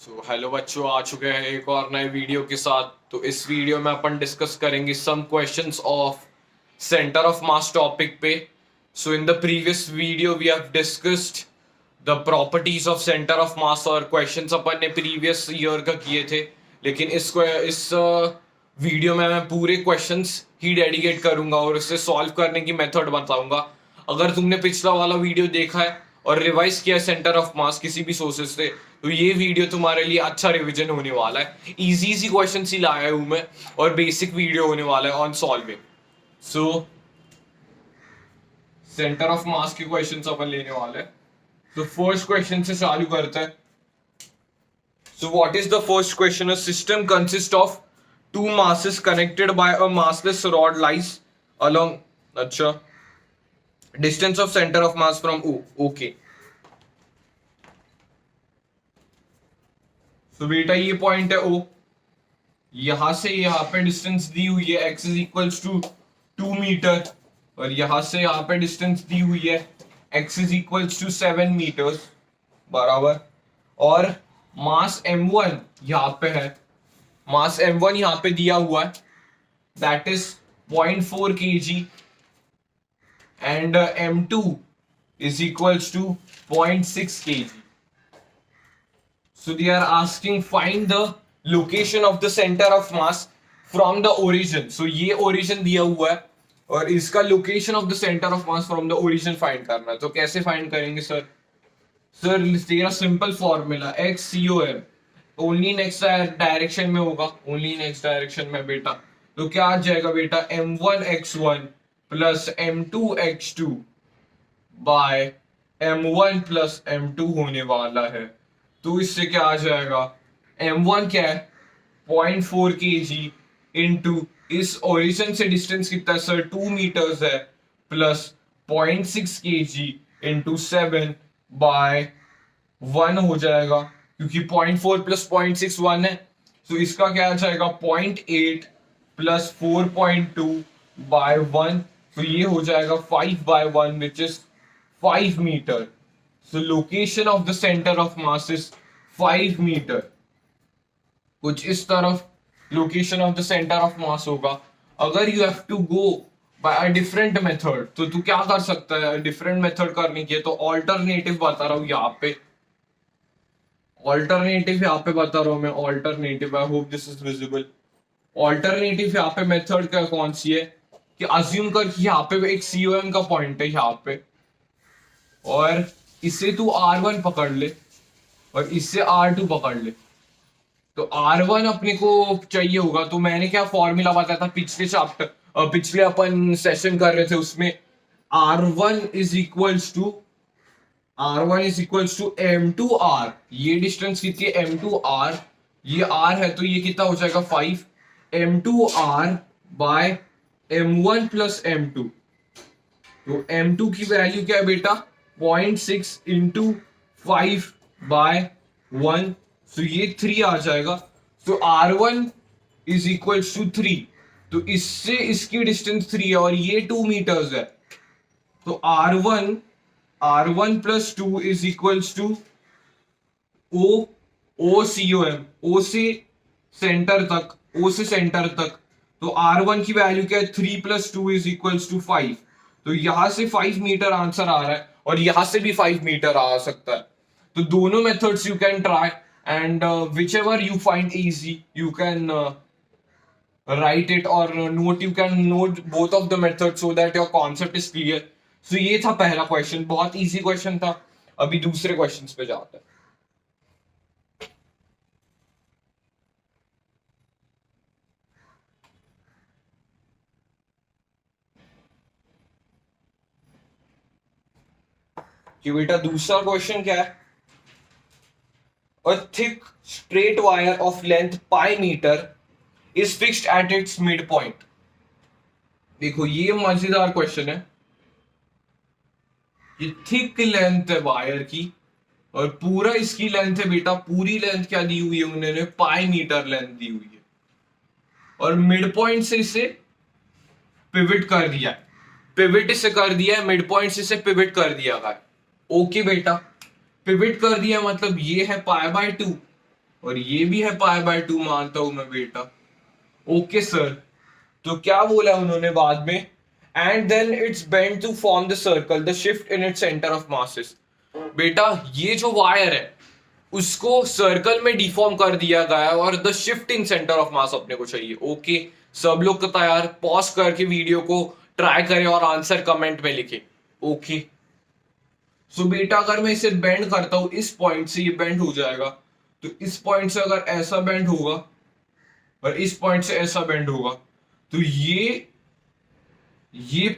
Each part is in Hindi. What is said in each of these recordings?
हेलो बच्चों, आ चुके हैं एक और नए वीडियो के साथ। तो इस वीडियो में अपन डिस्कस करेंगे some questions of centre of mass topic पे। So in the previous video we have discussed the properties of centre of mass, और क्वेश्चंस अपन ने प्रीवियस ईयर का किए थे। लेकिन इस वीडियो में मैं पूरे क्वेश्चंस ही डेडिकेट करूंगा और उससे सॉल्व करने की मेथड बताऊंगा। अगर तुमने पिछला वाला वीडियो देखा है और रिवाइज किया सेंटर ऑफ मास किसी भी सोर्सेज से, तो ये वीडियो तुम्हारे लिए अच्छा रिवीजन होने वाला है। इजी इजी क्वेश्चन ही लाया हूं मैं, और बेसिक वीडियो होने वाला है on solving. So centre of मास के क्वेश्चन अपन लेने वाले हैं। तो फर्स्ट क्वेश्चन से चालू करते हैं। So what is the first question? A system consists of two masses connected by a massless rod lies along. अच्छा, distance of center of mass from O. Okay. So बेटा ये पॉइंट है O। यहां से यहां पे डिस्टेंस दी हुई है x is equals to 2 metre, और यहां से यहां पे डिस्टेंस दी हुई है x is equals to 7 metre बराबर। और मास m1 यहां पे है, मास m1 यहां पे दिया हुआ है, that is 0.4 kg, and m2 is equals to 0.6 kg. So they are asking find the location of the center of mass from the origin. So ये origin दिया हुआ है और इसका location of the center of mass from the origin find करना है। तो कैसे find करेंगे सर? सर तेरा simple formula XCOM only next direction में होगा, ओनली नेक्स्ट डायरेक्शन में बेटा। तो क्या आ जाएगा बेटा, m1x1 plus m2x2 bye m1 plus m2 होने वाला है। तो इससे क्या आ जाएगा, m1 क्या है 0.4 kg इंटू इस ओरिजिन से डिस्टेंस कितना है सर 2 मीटर्स है, प्लस 0.6 kg इंटू 7 बाय 1 हो जाएगा, क्योंकि 0.4 प्लस 0.6 1 है। तो इसका क्या आ जाएगा 0.8 प्लस 4.2 बाय 1, तो ये हो जाएगा 5 by 1 which is 5 metre. So location of the centre of mass is 5 metre. कुछ इस तरफ location of the centre of mass होगा। अगर you have to go by a different method, तो तू क्या कर सकता है डिफरेंट मेथड करने की है? तो ऑल्टरनेटिव बता रहा हूं यहाँ पे, ऑल्टरनेटिव यहाँ पे बता रहा हूं मैं, alternative, I hope this is visible. Alternative यहाँ पे मेथड का कौन सी है कि अज्यूम कर कि यहाँ पे एक COM का पॉइंट है यहाँ पे, और इससे तू R1 पकड़ ले और इससे R2 पकड़ ले। तो R1 अपने को चाहिए होगा, तो मैंने क्या फॉर्मूला बताया था पिछले चैप्टर, पिछले अपन सेशन कर रहे थे उसमें, R1 is equals to M2R। ये डिस्टेंस कितनी है M2R, ये R है तो ये कितना हो जाएगा 5 M2R bye M1 plus M2। तो M2 की वैल्यू क्या है बेटा 0.6 इंटू 5 बाय 1, तो ये 3 आ जाएगा। तो R1 इज इक्वल्स टू 3, तो इससे इसकी डिस्टेंस 3 है और ये 2 मीटर्स है। तो R1 plus 2 is equals to OCOM, O से सेंटर तक, O से सेंटर तक। तो R1 की वैल्यू क्या है 3 प्लस 2 इज इक्वल्स टू 5। तो यहां से 5 मीटर आंसर आ रहा है और यहां से भी 5 मीटर आ सकता है। तो दोनों methods you can try, and whichever you find easy you can write it or note, you can note both of the methods so that your concept is clear. So ये था पहला क्वेश्चन, बहुत इजी क्वेश्चन था। अभी दूसरे क्वेश्चंस पे जाते हैं। कि बेटा दूसरा क्वेश्चन क्या है, a thick straight wire of length pi meter is fixed at its midpoint. देखो ये मजेदार क्वेश्चन है। ये थिक लेंथ है वायर की और पूरा इसकी लेंथ है बेटा, पूरी लेंथ क्या दी हुई है उन्होंने, पाई मीटर लेंथ दी हुई है, और मिड पॉइंट से इसे पिविट कर दिया है, पिविट इसे कर दिया है, मिड पॉइंट से इसे पिविट कर दिया है। ओके बेटा, पिविट कर दिया मतलब ये है पाई बाय 2 और ये भी है पाई बाय 2 मानता हूं मैं बेटा। ओके सर, तो क्या बोला उन्होंने बाद में, and then it's bent to form the circle, the shift in its centre of masses. बेटा ये जो वायर है उसको सर्कल में डिफॉर्म कर दिया गया है और the shift in centre of मास अपने को चाहिए। ओके, सब लोग को तैयार, पॉज करके वीडियो को ट्राई करें और आंसर कमेंट में लिखें। ओके, सो बेटा अगर मैं इसे बेंड करता हूं, इस पॉइंट से ये बेंड हो जाएगा, तो इस पॉइंट से अगर ऐसा बेंड होगा और इस पॉइंट से ऐसा बेंड होगा, तो ये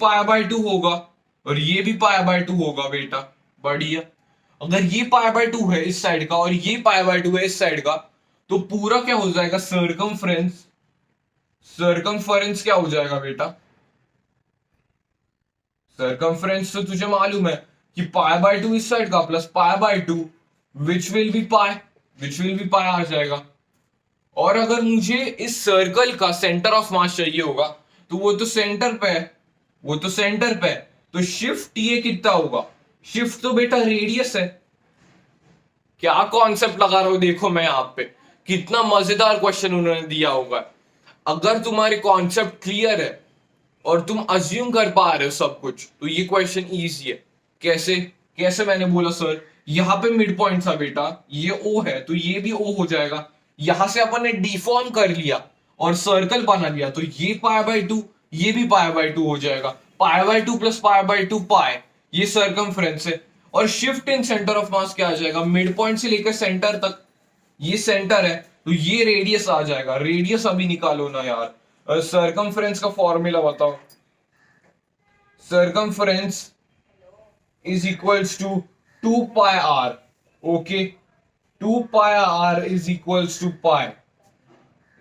पाया बाय 2 होगा और ये भी पाया बाय 2 होगा बेटा। बढ़िया। अगर ये पाया बाय 2 है इस साइड का और ये पाया बाय 2 है इस साइड का, तो पूरा क्या हो जाएगा, सर्कमफ्रेंस। सर्कमफ्रेंस क्या हो जाएगा बेटा, सर्कमफ्रेंस तो तुझे मालूम है कि पाई बाय 2 इस साइड का plus pi by 2 which will be pi आ जाएगा। और अगर मुझे इस सर्कल का सेंटर ऑफ मास चाहिए होगा, तो वो तो सेंटर पे है, तो शिफ्ट ये कितना होगा, शिफ्ट तो बेटा रेडियस है। क्या कॉन्सेप्ट लगा रहा हूं देखो मैं यहाँ पे, कितना मजेदार क्वेश्चन उन्होंने दिया होगा। अगर तुम्हारे कॉन्सेप्ट क्लियर है और तुम अज्यूम कर पा रहे हो सब कुछ, तो ये क्वेश्चन इजी है। कैसे कैसे मैंने बोला सर, यहाँ पे मिड पॉइंट था बेटा, ये ओ है तो ये भी ओ हो जाएगा। यहां से अपन ने डिफॉर्म कर लिया और सर्कल बना लिया, तो ये पाई बाय 2, ये भी पाई बाय 2 हो जाएगा। पाई बाय 2 प्लस पाई बाय 2 पाई, ये सर्कमफ्रेंस है। और शिफ्ट इन सेंटर ऑफ मास क्या आ जाएगा, मिड पॉइंट से लेकर सेंटर तक, ये सेंटर है तो ये रेडियस आ जाएगा। रेडियस अभी निकालो ना यार, सर्कमफ्रेंस का फॉर्मूला बताओ। circumference is equals to 2 pi r. Okay, 2 pi r is equals to pi,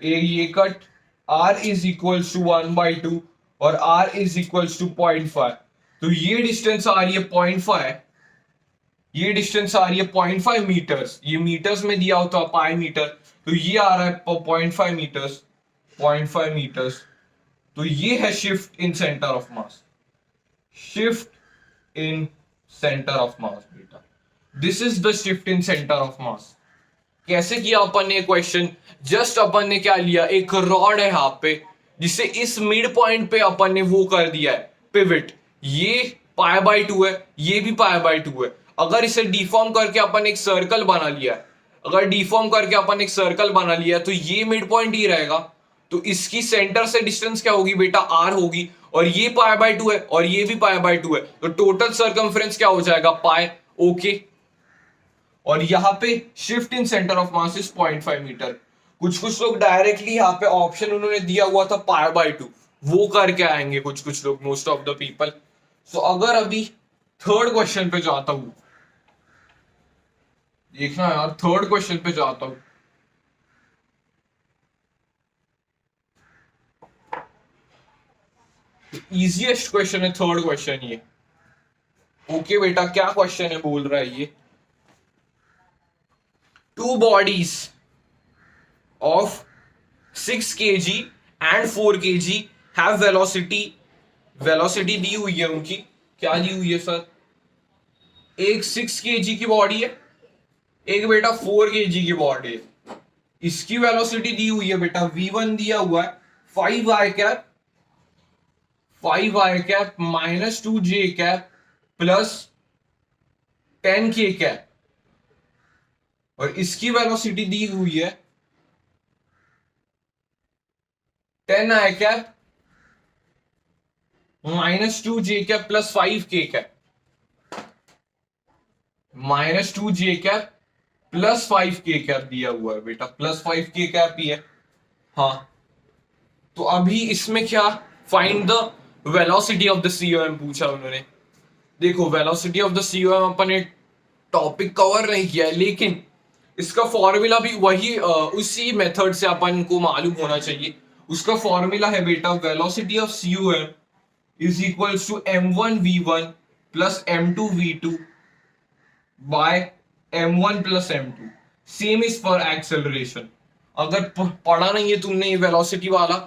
ये cut r is equals to 1 by 2 और r is equals to 0.5, तो ये डिस्टेंस आ रही है 0.5, ये डिस्टेंस आ रही है 0.5 मीटर्स। ये मीटर्स में दिया होता है पाई मीटर, तो ये आ रहा है 0.5 मीटर्स, 0.5 मीटर्स। तो ये है shift in centre of mass, shift in centre of mass बेटा, this is the shift in centre of mass. कैसे किया अपन ने क्वेश्चन, जस्ट अपन ने क्या लिया, एक रॉड है यहाँ पे जिसे इस मिड पॉइंट पे अपन ने वो कर दिया है पिवट, ये पाई बाय 2 है, ये भी पाई बाय 2 है। अगर इसे डिफॉर्म करके अपन एक सर्कल बना लिया है, अगर डिफॉर्म करके अपन एक सर्कल बना लिया तो ये मिड पॉइंट ही रहेगा, तो इसकी सेंटर से डिस्टेंस क्या होगी बेटा, आर होगी। और ये पाई बाय 2 है और ये भी पाई बाय 2 है, तो टोटल सर्कमफ्रेंस क्या हो जाएगा, पाई। ओके, और यहाँ पे shift in centre of mass is 0.5 metre. कुछ लोग डायरेक्टली यहाँ पे ऑप्शन उन्होंने दिया हुआ था पाई बाय 2, वो करके आएंगे कुछ लोग, मोस्ट ऑफ द पीपल। सो अगर अभी थर्ड क्वेश्चन पे जाता हूं, देखना यार, थर्ड क्वेश्चन पे जाता हूं। इजीएस्ट क्वेश्चन है थर्ड क्वेश्चन ये। ओके बेटा, क्या क्वेश्चन है बोल रहा है ये, two bodies of 6 kg and 4 kg have velocity दी हुई है उनकी, क्या दी हुई है सर, एक 6 kg की बॉडी है, एक बेटा 4 kg की बॉडी है। इसकी वेलोसिटी दी हुई है बेटा, v1 दिया हुआ है 5i cap minus 2j cap plus 10k cap, और इसकी वेलोसिटी दी हुई है 10i cap minus 2j cap plus 5k cap, minus 2j cap plus 5k cap दिया हुआ है बेटा, प्लस 5k कैप ही है। हाँ, तो अभी इसमें क्या, find the velocity of the COM पूछा उन्होंने। देखो वेलोसिटी ऑफ द सीओएम अपन ने टॉपिक कवर नहीं किया है, लेकिन इसका फॉर्मूला भी वही उसी मेथड से अपन को मालूम होना चाहिए। उसका फॉर्मूला है बेटा, velocity of COM is equals to m1v1 plus m2v2 by m1 plus m2, same is for acceleration. अगर पढ़ा नहीं है तुमने ये वेलोसिटी वाला,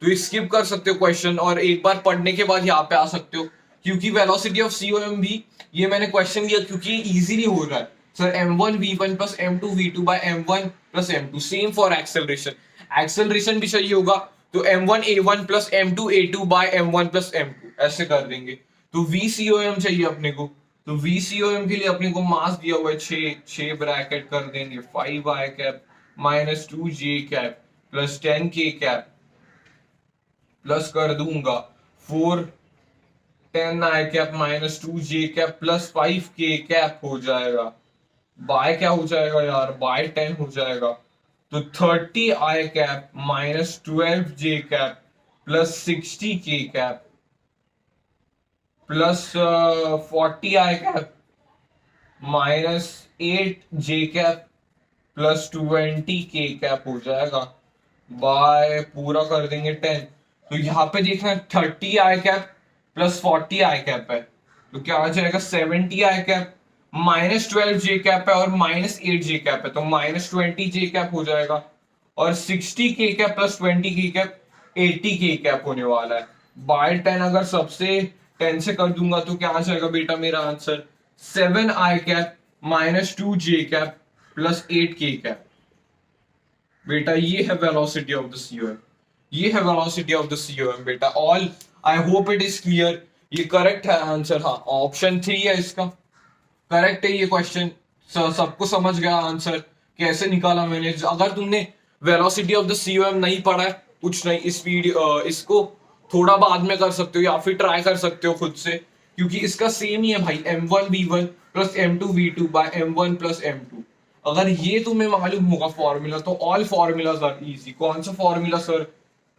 तो स्किप कर सकते हो क्वेश्चन और एक बार पढ़ने के बाद यहाँ पे आ सकते हो, क्योंकि वेलोसिटी ऑफ सीओएम भी ये मैंने क्वेश्चन दिया क्योंकि इजीली हो रहा है। Sir m1 v1 plus m2 v2 by m1 plus m2, same for acceleration, acceleration भी चाहिए होगा तो m1 a1 plus m2 a2 by m1 plus m2 ऐसे कर देंगे। तो vcom चाहिए अपने को, तो vcom के लिए अपने को मास दिया हुआ है 6 ब्रैकेट कर देंगे 5i cap minus 2j cap plus 10k cap plus कर दूंगा 4 10i cap minus 2j cap plus 5k cap हो जाएगा, बाय क्या हो जाएगा यार, बाय 10 हो जाएगा। तो 30i cap minus 12j cap plus 60k cap plus 40i cap minus 8j cap plus 20k cap हो जाएगा, बाय पूरा कर देंगे 10। तो यहाँ पे देखना 30i cap plus 40i cap है, तो क्या आ जाएगा 70i cap minus 12j cap है और माइनस 8j कैप है, तो माइनस 20j कैप हो जाएगा और 60k cap plus 20k cap 80k cap होने वाला है। बाय 10 अगर सबसे 10 से कर दूंगा तो क्या आ जाएगा बेटा मेरा answer 7i cap minus 2j cap plus 8k cap. बेटा ये है वेलोसिटी ऑफ द सीओएम, ये है वेलोसिटी ऑफ द सीओएम बेटा। All I hope it is clear, ये करेक्ट है आंसर, हाँ ऑप्शन 3 है इसका करेक्ट है ये क्वेश्चन। सबको समझ गया आंसर कैसे निकाला मैंने। अगर तुमने वेलोसिटी ऑफ द सीओएम नहीं पढ़ा है कुछ नहीं, इस वीडियो इसको थोड़ा बाद में कर सकते हो या फिर ट्राई कर सकते हो खुद से, क्योंकि इसका सेम ही है भाई m1 v1 plus m2 v2 bye m1 plus m2। अगर ये तुम्हें मालूम होगा फॉर्मूला तो ऑल फॉर्मूलाज आर इजी। कौन सा फॉर्मूला सर,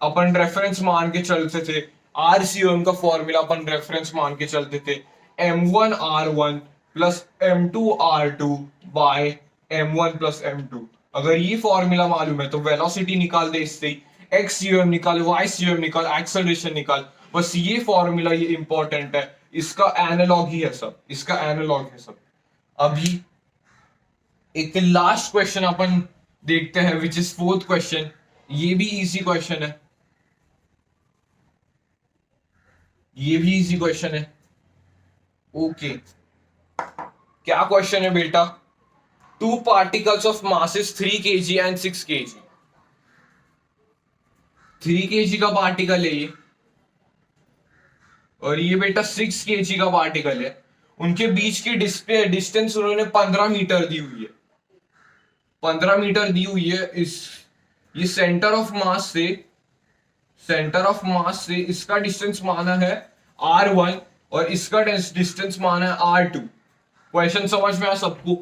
अपन रेफरेंस मान के चलते थे, आरसीओएम का फॉर्मूला अपन रेफरेंस मान के चलते थे m1 r1 plus m2 r2 bye m1 plus m2। अगर ये फॉर्मूला मालूम है तो वेलोसिटी निकाल दे इससे ही, एक्स सीओएम निकाल, वाई सीओएम निकाल, एक्सेलरेशन निकाल, बस ये फॉर्मूला ये इंपॉर्टेंट है, इसका एनालॉग ही है सब, इसका एनालॉग है सब। अभी एक लास्ट क्वेश्चन अपन देखते हैं विच इज फोर्थ क्वेश्चन, ये भी इजी क्वेश्चन है, ये भी इजी क्वेश्चन है। ओके क्या क्वेश्चन है बेटा, two particles of masses 3 kg and 6 kg, 3 kg का पार्टिकल है ये और ये बेटा 6 kg का पार्टिकल है, उनके बीच की डिस्टेंस उन्होंने 15 मीटर दी हुई है, 15 मीटर दी हुई है। ये सेंटर ऑफ मास से इसका डिस्टेंस माना है r1 और इसका डिस्टेंस माना है r2। क्वेश्चन समझ में आया सबको,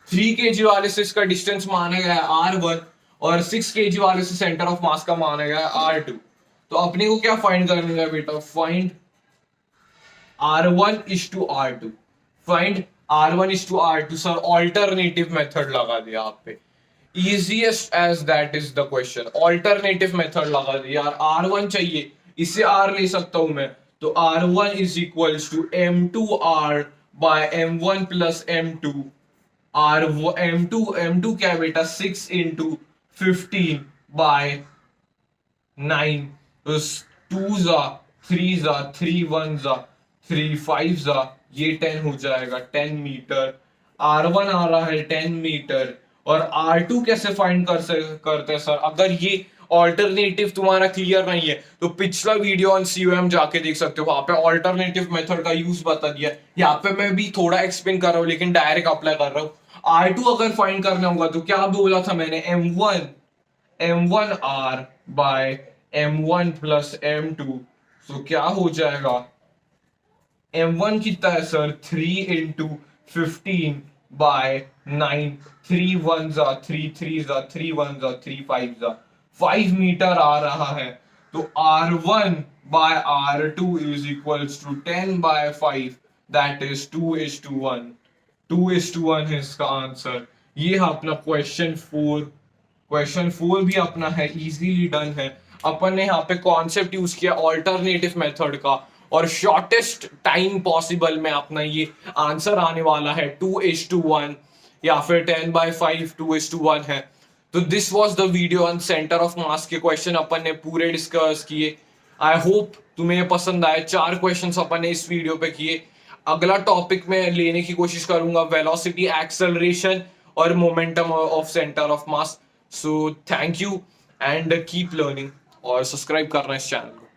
3 kg वाले से इसका डिस्टेंस माना गया है r1 और 6 kg वाले से सेंटर ऑफ मास का माना गया है r2। तो अपने को क्या फाइंड करना है बेटा, find r1 is to r2, find r1 is to r2। Sir alternative method लगा दिया आप पे, easiest as that is the question, alternative method लगा दिया यार। r1 चाहिए, इससे r ले सकता हूं मैं, तो r1 is equals to m2r by m1 plus m2, m2 क्या है बेटा 6 into 15 by 9, तो 2 जा 3 जा 3 1 जा 3 5 जा, ये 10 हो जाएगा 10 मीटर। r1 आ रहा है 10 मीटर और r2 कैसे फाइंड करते हैं सर। अगर ये ऑल्टरनेटिव तुम्हारा क्लियर नहीं है तो पिछला वीडियो ऑन सीओएम जाके देख सकते हो, वहां पे ऑल्टरनेटिव मेथड का यूज बता दिया। यहाँ पे मैं भी थोड़ा एक्सप्लेन कर रहा हूँ लेकिन डायरेक्ट अप्लाई कर रहा हूँ। r2 अगर फाइंड करना होगा तो क्या बोला था मैंने, m1 r bye m1 plus m2, तो क्या हो जाएगा m1 कितना है सर 3 into 15 by 9, 3 1 जा 3 3 जा 3 1 जा 3 5 जा 5 मीटर आ रहा है। तो r1 by r2 is equals to 10 by 5, that is 2:1, 2:1 है इसका आंसर। ये है अपना क्वेश्चन 4। क्वेश्चन 4 भी अपना है इजीली डन है। अपन ने यहाँ पे कॉन्सेप्ट यूज किया ऑल्टरनेटिव मेथड का और शॉर्टेस्ट टाइम पॉसिबल में अपना ये आंसर आने वाला है 2:1 या फिर 10 by 5 2:1 है। तो this was the video on centre of मास के क्वेश्चन अपन ने पूरे डिस्कस किए। आई होप तुम्हें पसंद आए। 4 क्वेश्चंस अपन ने इस वीडियो पे किए। अगला टॉपिक में लेने की कोशिश करूंगा वेलोसिटी, एक्सेलरेशन और momentum of centre of mass. So thank you and keep learning और सब्सक्राइब करना इस चैनल को.